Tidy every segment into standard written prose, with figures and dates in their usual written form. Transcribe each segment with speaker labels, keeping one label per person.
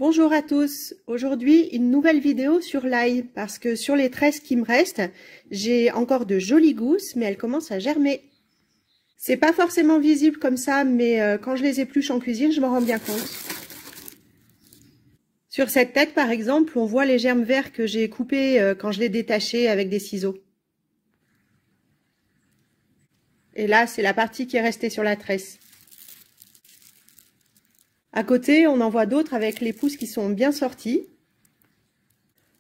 Speaker 1: Bonjour à tous, aujourd'hui une nouvelle vidéo sur l'ail parce que sur les tresses qui me restent, j'ai encore de jolies gousses mais elles commencent à germer. C'est pas forcément visible comme ça mais quand je les épluche en cuisine je m'en rends bien compte. Sur cette tête par exemple on voit les germes verts que j'ai coupés quand je l'ai détaché avec des ciseaux. Et là c'est la partie qui est restée sur la tresse. À côté, on en voit d'autres avec les pousses qui sont bien sorties.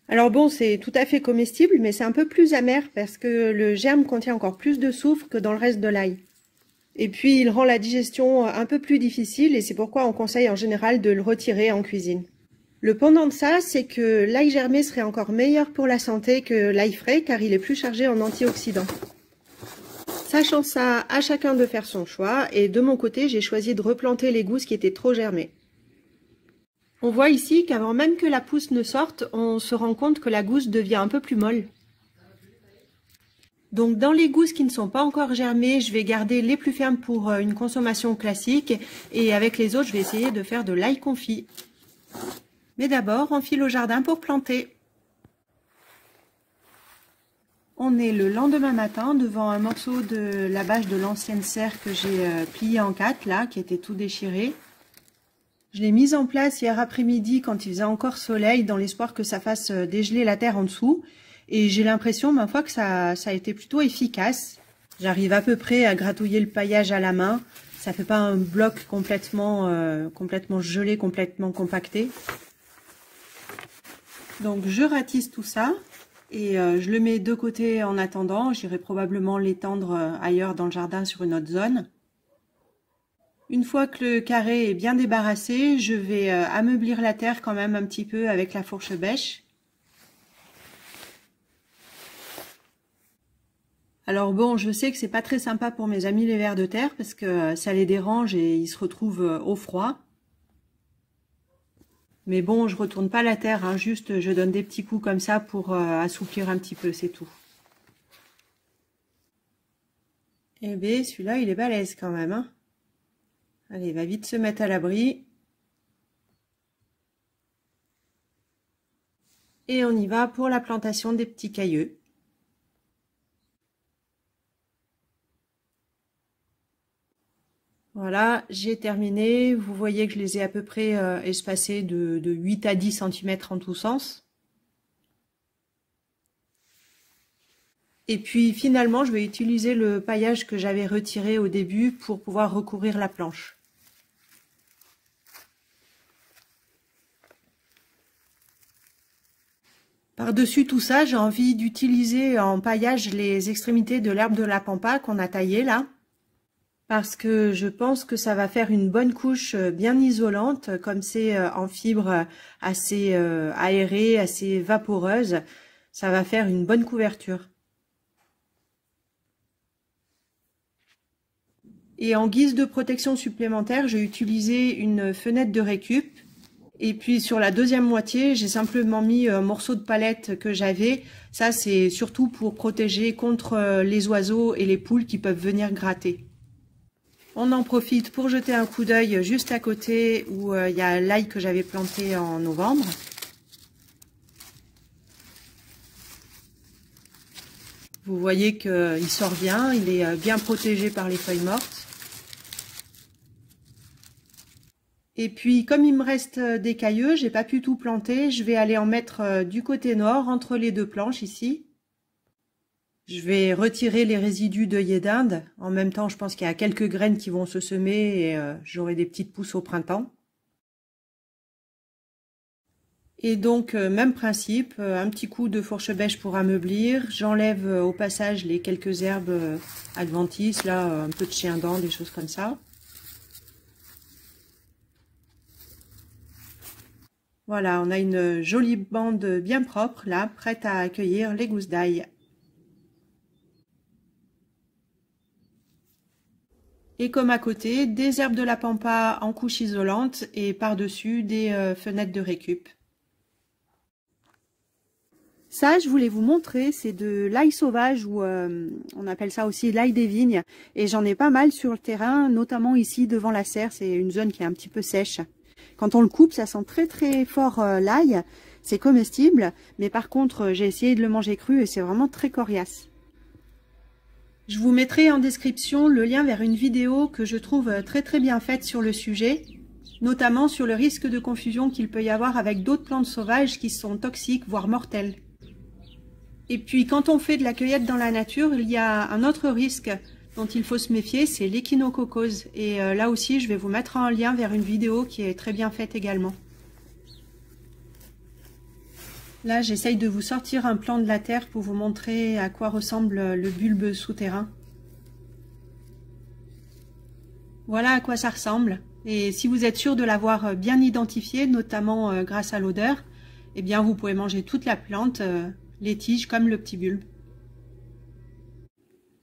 Speaker 1: Alors bon, c'est tout à fait comestible, mais c'est un peu plus amer parce que le germe contient encore plus de soufre que dans le reste de l'ail. Et puis, il rend la digestion un peu plus difficile et c'est pourquoi on conseille en général de le retirer en cuisine. Le pendant de ça, c'est que l'ail germé serait encore meilleur pour la santé que l'ail frais car il est plus chargé en antioxydants. Sachant ça, à chacun de faire son choix, et de mon côté, j'ai choisi de replanter les gousses qui étaient trop germées. On voit ici qu'avant même que la pousse ne sorte, on se rend compte que la gousse devient un peu plus molle. Donc dans les gousses qui ne sont pas encore germées, je vais garder les plus fermes pour une consommation classique, et avec les autres, je vais essayer de faire de l'ail confit. Mais d'abord, on file au jardin pour planter. On est le lendemain matin devant un morceau de la bâche de l'ancienne serre que j'ai plié en 4 là, qui était tout déchiré. Je l'ai mise en place hier après-midi quand il faisait encore soleil dans l'espoir que ça fasse dégeler la terre en dessous. Et j'ai l'impression, ma foi, que ça a été plutôt efficace. J'arrive à peu près à gratouiller le paillage à la main. Ça fait pas un bloc complètement gelé, complètement compacté. Donc je ratisse tout ça. Et je le mets de côté en attendant, j'irai probablement l'étendre ailleurs dans le jardin sur une autre zone. Une fois que le carré est bien débarrassé, je vais ameublir la terre quand même un petit peu avec la fourche bêche. Alors bon, je sais que c'est pas très sympa pour mes amis les vers de terre parce que ça les dérange et ils se retrouvent au froid. Mais bon, je retourne pas la terre, hein, juste je donne des petits coups comme ça pour assouplir un petit peu, c'est tout. Eh bien, celui-là, il est balèze quand même. Hein. Allez, il va vite se mettre à l'abri. Et on y va pour la plantation des petits cailleux. Voilà, j'ai terminé. Vous voyez que je les ai à peu près espacés de 8 à 10 cm en tous sens. Et puis finalement, je vais utiliser le paillage que j'avais retiré au début pour pouvoir recouvrir la planche. Par-dessus tout ça, j'ai envie d'utiliser en paillage les extrémités de l'herbe de la pampa qu'on a taillé là. Parce que je pense que ça va faire une bonne couche bien isolante, comme c'est en fibre assez aérée, assez vaporeuse, ça va faire une bonne couverture. Et en guise de protection supplémentaire, j'ai utilisé une fenêtre de récup. Et puis sur la deuxième moitié, j'ai simplement mis un morceau de palette que j'avais. Ça, c'est surtout pour protéger contre les oiseaux et les poules qui peuvent venir gratter. On en profite pour jeter un coup d'œil juste à côté où il y a l'ail que j'avais planté en novembre. Vous voyez qu'il sort bien, il est bien protégé par les feuilles mortes. Et puis comme il me reste des cailleux, j'ai pas pu tout planter, je vais aller en mettre du côté nord entre les deux planches ici. Je vais retirer les résidus d'œillets d'Inde. En même temps, je pense qu'il y a quelques graines qui vont se semer et j'aurai des petites pousses au printemps. Et donc, même principe, un petit coup de fourche bêche pour ameublir. J'enlève au passage les quelques herbes adventices, là, un peu de chien-dent, des choses comme ça. Voilà, on a une jolie bande bien propre, là, prête à accueillir les gousses d'ail. Et comme à côté, des herbes de la pampa en couche isolante et par-dessus des fenêtres de récup. Ça, je voulais vous montrer, c'est de l'ail sauvage ou on appelle ça aussi l'ail des vignes. Et j'en ai pas mal sur le terrain, notamment ici devant la serre, c'est une zone qui est un petit peu sèche. Quand on le coupe, ça sent très très fort l'ail. C'est comestible, mais par contre, j'ai essayé de le manger cru et c'est vraiment très coriace. Je vous mettrai en description le lien vers une vidéo que je trouve très très bien faite sur le sujet, notamment sur le risque de confusion qu'il peut y avoir avec d'autres plantes sauvages qui sont toxiques, voire mortelles. Et puis quand on fait de la cueillette dans la nature, il y a un autre risque dont il faut se méfier, c'est l'échinococose. Et là aussi, je vais vous mettre en lien vers une vidéo qui est très bien faite également. Là, j'essaye de vous sortir un plan de la terre pour vous montrer à quoi ressemble le bulbe souterrain. Voilà à quoi ça ressemble. Et si vous êtes sûr de l'avoir bien identifié, notamment grâce à l'odeur, eh bien vous pouvez manger toute la plante, les tiges comme le petit bulbe.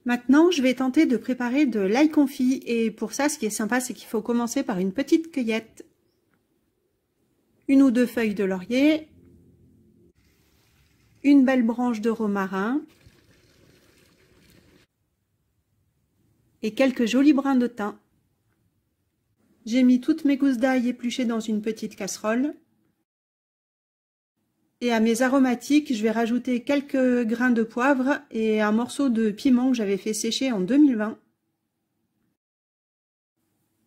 Speaker 1: Maintenant, je vais tenter de préparer de l'ail confit. Et pour ça, ce qui est sympa, c'est qu'il faut commencer par une petite cueillette. Une ou deux feuilles de laurier. Une belle branche de romarin et quelques jolis brins de thym. J'ai mis toutes mes gousses d'ail épluchées dans une petite casserole. Et à mes aromatiques, je vais rajouter quelques grains de poivre et un morceau de piment que j'avais fait sécher en 2020.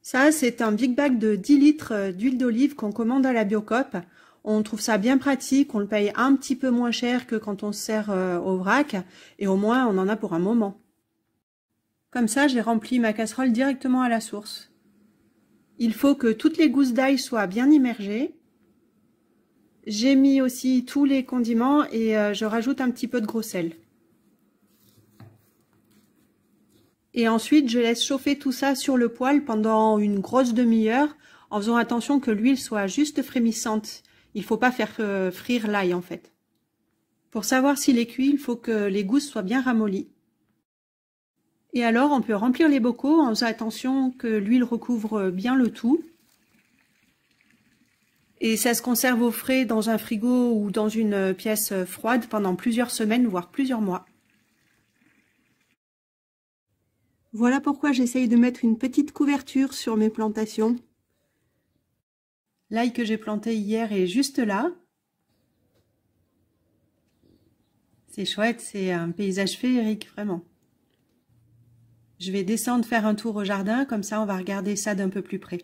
Speaker 1: Ça, c'est un big bag de 10 litres d'huile d'olive qu'on commande à la Biocoop. On trouve ça bien pratique, on le paye un petit peu moins cher que quand on se sert au vrac, et au moins on en a pour un moment. Comme ça, j'ai rempli ma casserole directement à la source. Il faut que toutes les gousses d'ail soient bien immergées. J'ai mis aussi tous les condiments et je rajoute un petit peu de gros sel. Et ensuite, je laisse chauffer tout ça sur le poêle pendant une grosse demi-heure, en faisant attention que l'huile soit juste frémissante. Il ne faut pas faire frire l'ail en fait. Pour savoir s'il est cuit, il faut que les gousses soient bien ramollies. Et alors, on peut remplir les bocaux en faisant attention que l'huile recouvre bien le tout. Et ça se conserve au frais dans un frigo ou dans une pièce froide pendant plusieurs semaines, voire plusieurs mois. Voilà pourquoi j'essaye de mettre une petite couverture sur mes plantations. L'ail que j'ai planté hier est juste là. C'est chouette, c'est un paysage féerique, vraiment. Je vais descendre faire un tour au jardin, comme ça on va regarder ça d'un peu plus près.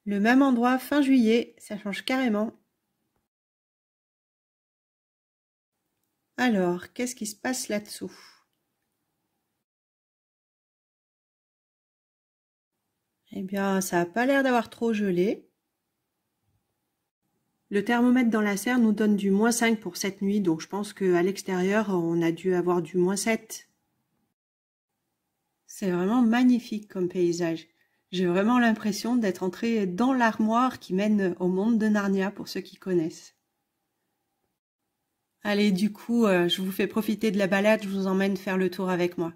Speaker 1: Le même endroit fin juillet, ça change carrément. Alors, qu'est-ce qui se passe là-dessous ? Eh bien, ça n'a pas l'air d'avoir trop gelé. Le thermomètre dans la serre nous donne du -5 pour cette nuit, donc je pense qu'à l'extérieur, on a dû avoir du -7. C'est vraiment magnifique comme paysage. J'ai vraiment l'impression d'être entrée dans l'armoire qui mène au monde de Narnia, pour ceux qui connaissent. Allez, du coup, je vous fais profiter de la balade, je vous emmène faire le tour avec moi.